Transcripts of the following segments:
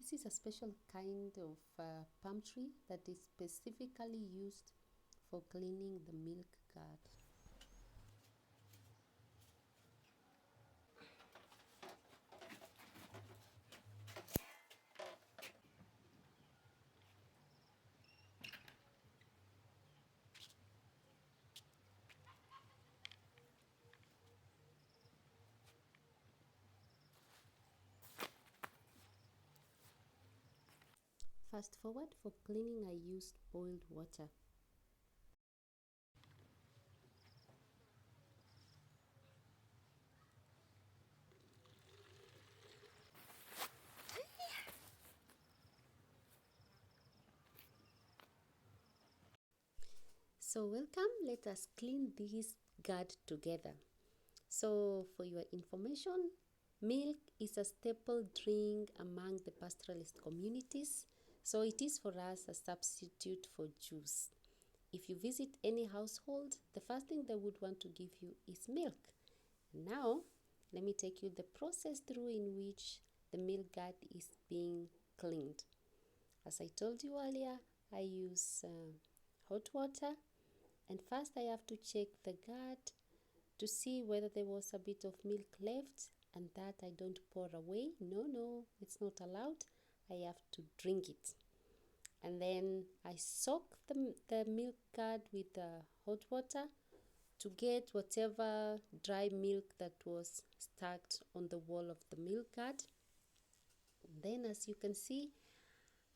This is a special kind of palm tree that is specifically used for cleaning the milk guard. Fast forward, for cleaning I used boiled water. So welcome, let us clean this guard together. So for your information, milk is a staple drink among the pastoralist communities. So it is for us a substitute for juice. If you visit any household, the first thing they would want to give you is milk. Now, let me take you the process through in which the milk guard is being cleaned. As I told you earlier, I use hot water, and first I have to check the guard to see whether there was a bit of milk left, and that I don't pour away. No, it's not allowed. I have to drink it. And then I soak the milk guard with hot water to get whatever dry milk that was stuck on the wall of the milk guard. Then, as you can see,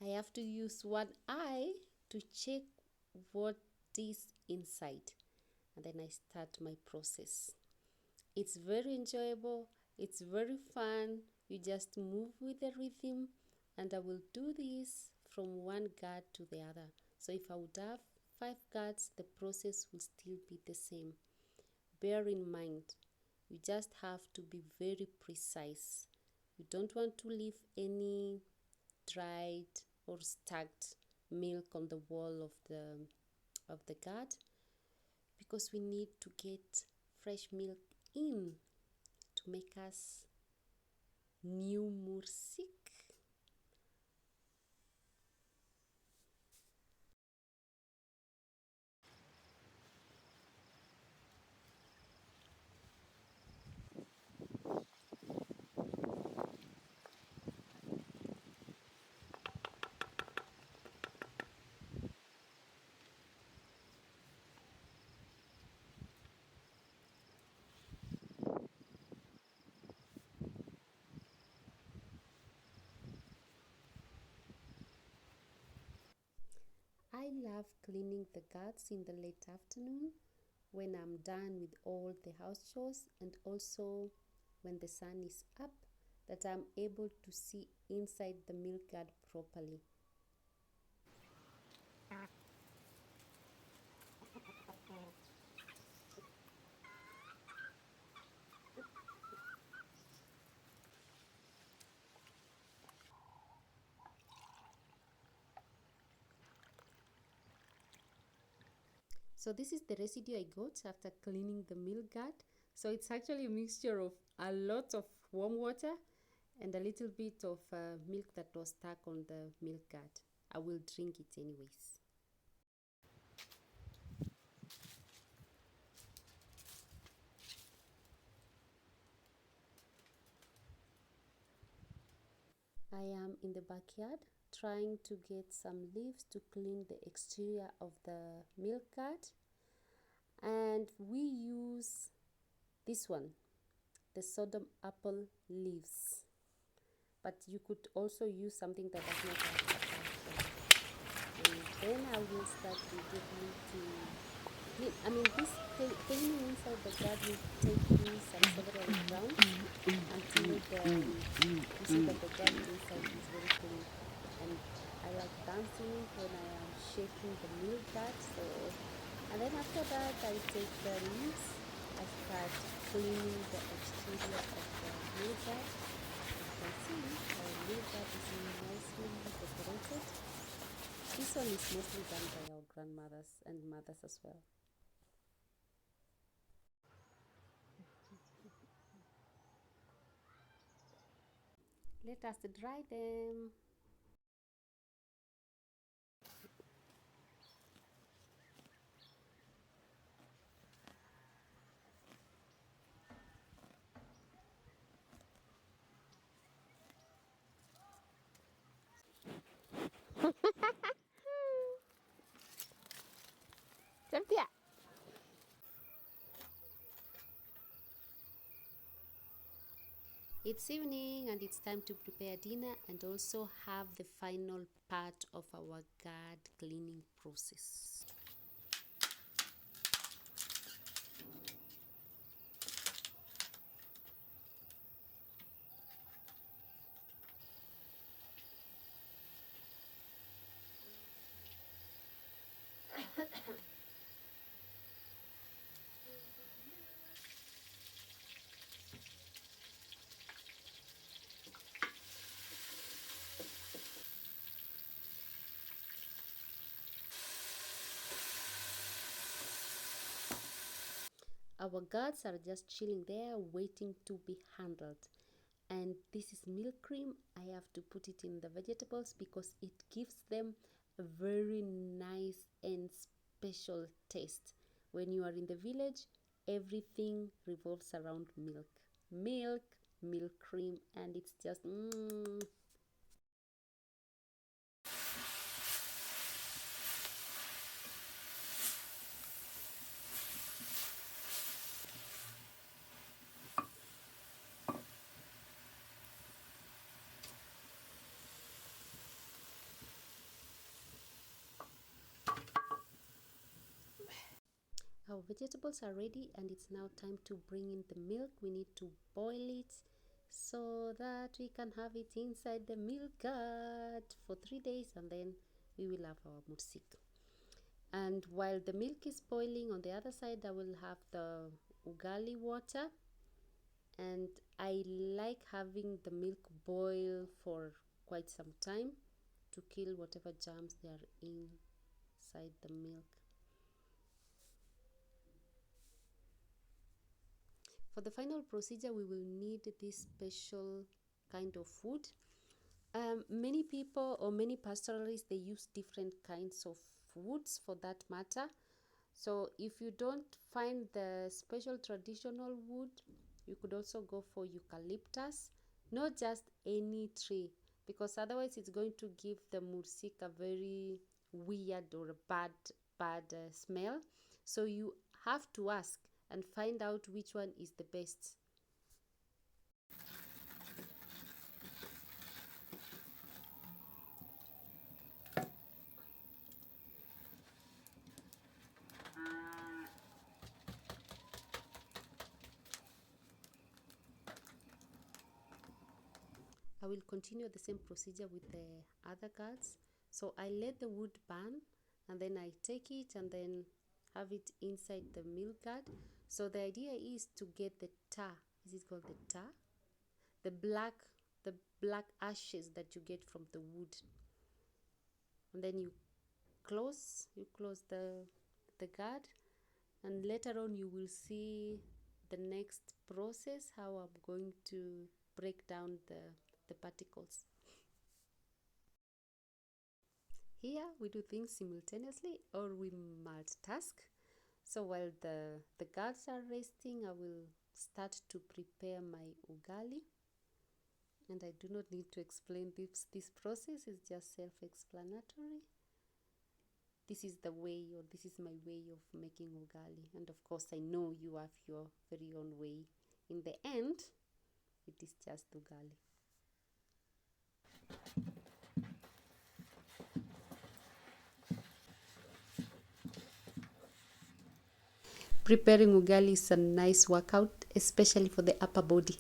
I have to use one eye to check what is inside, and then I start my process. It's very enjoyable, it's very fun. You just move with the rhythm, and I will do this from one guard to the other. So if I would have 5 guards, the process will still be the same. Bear in mind, you just have to be very precise. You don't want to leave any dried or stacked milk on the wall of the guard, because we need to get fresh milk in to make us new mursik. I love cleaning the guards in the late afternoon when I'm done with all the house chores, and also when the sun is up, that I'm able to see inside the milk guard properly. So this is the residue I got after cleaning the milk guard. So it's actually a mixture of a lot of warm water and a little bit of milk that was stuck on the milk guard. I will drink it anyways. I am in the backyard trying to get some leaves to clean the exterior of the milk guard, and we use this one, the Sodom apple leaves, but you could also use something that does not have apple. And then I will start immediately to clean. This cleaning inside the guard will take you several rounds until you see that the guard inside is very clean. And I like dancing when I am shaking the milk guard. And then after that, I take the leaves. I start cleaning the exterior of the milk guard. As you can see, our milk guard is nicely decorated. This one is mostly done by our grandmothers and mothers as well. Let us dry them. It's evening and it's time to prepare dinner and also have the final part of our guard cleaning process. Our guards are just chilling there waiting to be handled. And this is milk cream. I have to put it in the vegetables because it gives them a very nice and special taste. When you are in the village, everything revolves around milk. Milk, milk cream, and it's just Our vegetables are ready and it's now time to bring in the milk. We need to boil it so that we can have it inside the milk guard for 3 days and then we will have our mursik. And while the milk is boiling, on the other side I will have the ugali water, and I like having the milk boil for quite some time to kill whatever germs they are inside the milk. For the final procedure, we will need this special kind of wood. Many people or many pastoralists, they use different kinds of woods for that matter. So if you don't find the special traditional wood, you could also go for eucalyptus, not just any tree, because otherwise it's going to give the mursik a very weird or a bad smell. So you have to ask and find out which one is the best. I will continue the same procedure with the other guards. So I let the wood burn and then I take it and then have it inside the milk guard. So the idea is to get the tar. Is it called the tar? The black ashes that you get from the wood. And then you close the guard, and later on you will see the next process, how I'm going to break down the particles. Here we do things simultaneously or we multitask. So while the guards are resting, I will start to prepare my ugali. And I do not need to explain this process, is just self-explanatory. This is the way, or this is my way of making ugali. And of course, I know you have your very own way. In the end, it is just ugali. Preparing ugali is a nice workout, especially for the upper body.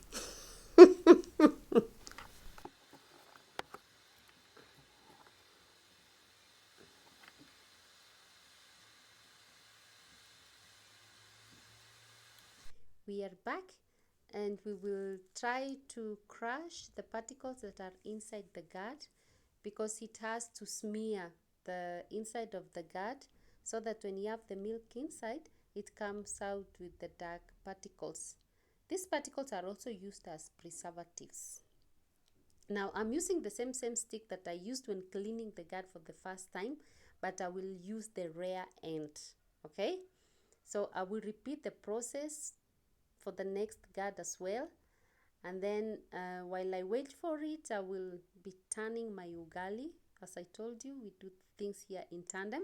We are back and we will try to crush the particles that are inside the guard, because it has to smear the inside of the guard so that when you have the milk inside, it comes out with the dark particles. These particles are also used as preservatives. Now I'm using the same stick that I used when cleaning the guard for the first time, but I will use the rear end. Okay, so I will repeat the process for the next guard as well, and then while I wait for it, I will be turning my ugali. As I told you, we do things here in tandem.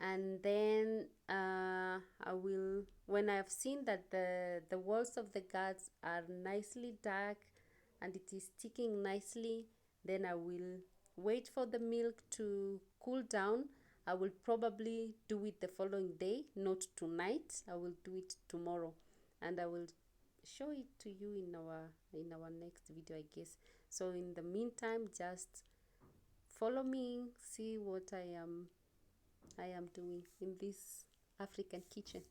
And then I will, when I've seen that the walls of the guards are nicely dark and it is sticking nicely, then I will wait for the milk to cool down. I will probably do it the following day, not tonight. I will do it tomorrow, and I will show it to you in our next video, I guess. So in the meantime, just follow me, see what I am doing in this African kitchen.